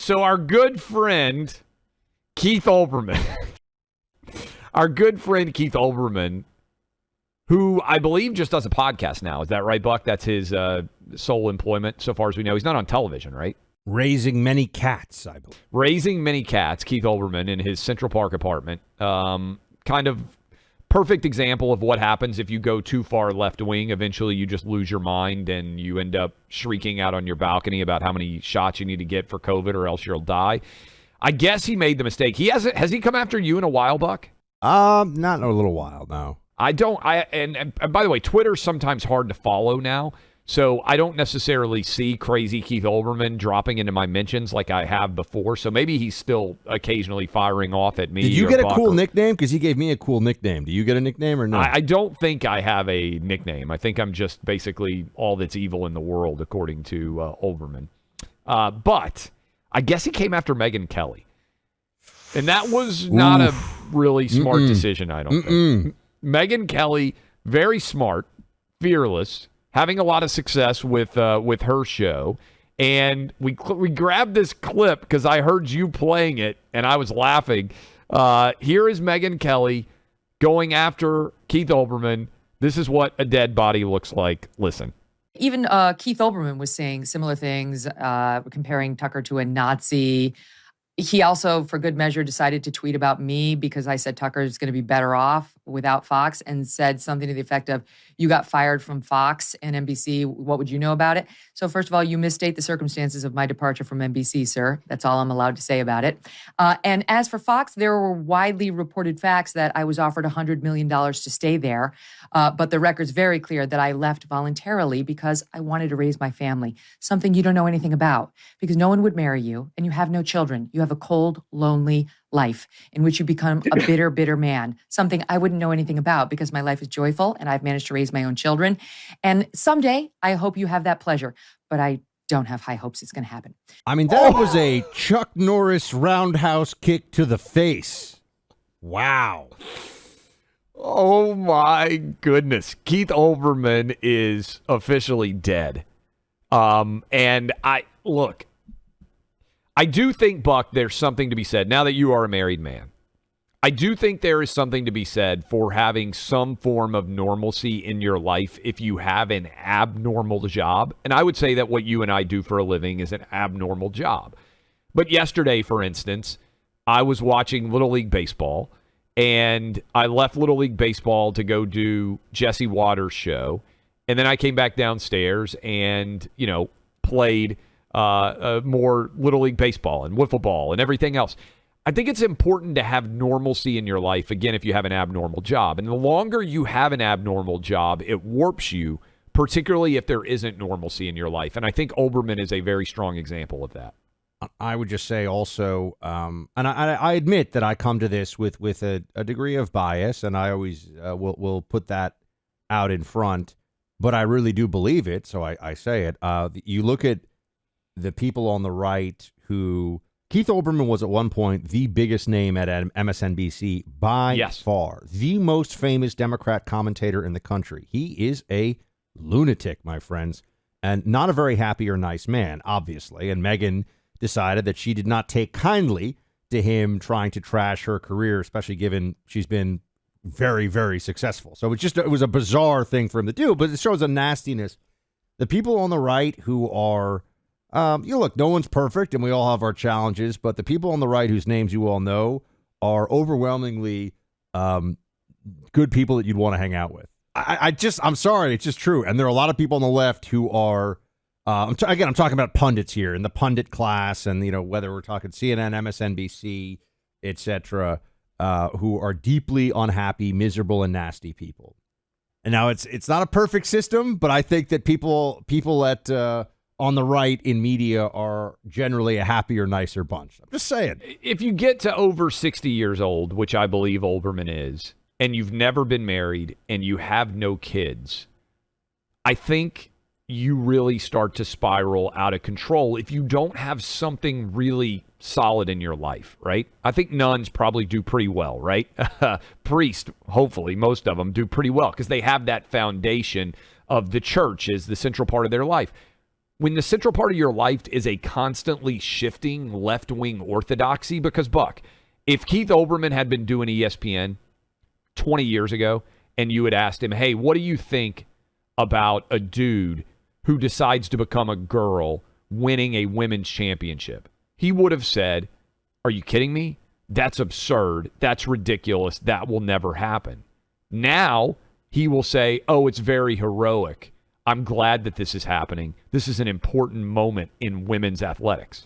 So our good friend, Keith Olbermann, who I believe just does a podcast now. Is that right, Buck? That's his sole employment so far as we know. He's not on television, right? Raising Many Cats, I believe. Raising Many Cats, Keith Olbermann in his Central Park apartment. Kind of perfect example of what happens if you go too far left wing. Eventually you just lose your mind and you end up shrieking out on your balcony about how many shots you need to get for COVID or else you'll die. I guess he made the mistake. Has he come after you in a while, Buck? Not in a little while, no. And by the way, Twitter's sometimes hard to follow now, so I don't necessarily see crazy Keith Olbermann dropping into my mentions like I have before, so maybe he's still occasionally firing off at me. Did you get a cool nickname? Because he gave me a cool nickname. Do you get a nickname or no? I don't think I have a nickname. I think I'm just basically all that's evil in the world, according to Olbermann. But I guess he came after Megyn Kelly. And that was not a really smart decision, I don't think. Megyn Kelly, very smart, fearless, having a lot of success with her show. And we grabbed this clip because I heard you playing it, and I was laughing. Here is Megyn Kelly going after Keith Olbermann. This is what a dead body looks like. Listen. Even Keith Olbermann was saying similar things, comparing Tucker to a Nazi. He also, for good measure, decided to tweet about me because I said Tucker is going to be better off without Fox, and said something to the effect of, you got fired from Fox and NBC. What would you know about it? So first of all, you misstate the circumstances of my departure from NBC, sir. That's all I'm allowed to say about it. And as for Fox, there were widely reported facts that I was offered $100 million to stay there. But the record's very clear that I left voluntarily because I wanted to raise my family, something you don't know anything about, because no one would marry you and you have no children. You have a cold, lonely life in which you become a bitter, bitter man, something I wouldn't know anything about because my life is joyful and I've managed to raise my own children. And someday I hope you have that pleasure, but I don't have high hopes it's going to happen. I mean, that was a Chuck Norris roundhouse kick to the face. Wow. Oh my goodness. Keith Olbermann is officially dead. And I do think, Buck, there's something to be said now that you are a married man. I do think there is something to be said for having some form of normalcy in your life if you have an abnormal job. And I would say that what you and I do for a living is an abnormal job. But yesterday, for instance, I was watching Little League Baseball, and I left Little League Baseball to go do Jesse Waters' show. And then I came back downstairs and, played more Little League Baseball and wiffle ball and everything else. I think it's important to have normalcy in your life, again, if you have an abnormal job. And the longer you have an abnormal job, it warps you, particularly if there isn't normalcy in your life. And I think Olbermann is a very strong example of that. I would just say also, and I admit that I come to this with a degree of bias, and I always will put that out in front, but I really do believe it, so I say it. You look at the people on the right who... Keith Olbermann was at one point the biggest name at MSNBC by far. The most famous Democrat commentator in the country. He is a lunatic, my friends, and not a very happy or nice man, obviously. And Megyn decided that she did not take kindly to him trying to trash her career, especially given she's been very, very successful. So it was a bizarre thing for him to do, but it shows a nastiness. The people on the right who are... look, no one's perfect and we all have our challenges, but the people on the right whose names you all know are overwhelmingly good people that you'd want to hang out with. I'm sorry, it's just true. And there are a lot of people on the left who are, I'm talking about pundits here in the pundit class, and, whether we're talking CNN, MSNBC, etc., who are deeply unhappy, miserable, and nasty people. And now it's not a perfect system, but I think that people at, on the right in media are generally a happier, nicer bunch. I'm just saying. If you get to over 60 years old, which I believe Olbermann is, and you've never been married and you have no kids, I think you really start to spiral out of control if you don't have something really solid in your life, right? I think nuns probably do pretty well, right? Priests, hopefully, most of them do pretty well because they have that foundation of the church as the central part of their life. when the central part of your life is a constantly shifting left-wing orthodoxy, because, Buck, if Keith Olbermann had been doing ESPN 20 years ago and you had asked him, hey, what do you think about a dude who decides to become a girl winning a women's championship? He would have said, are you kidding me? That's absurd. That's ridiculous. That will never happen. Now he will say, oh, it's very heroic. I'm glad that this is happening. This is an important moment in women's athletics.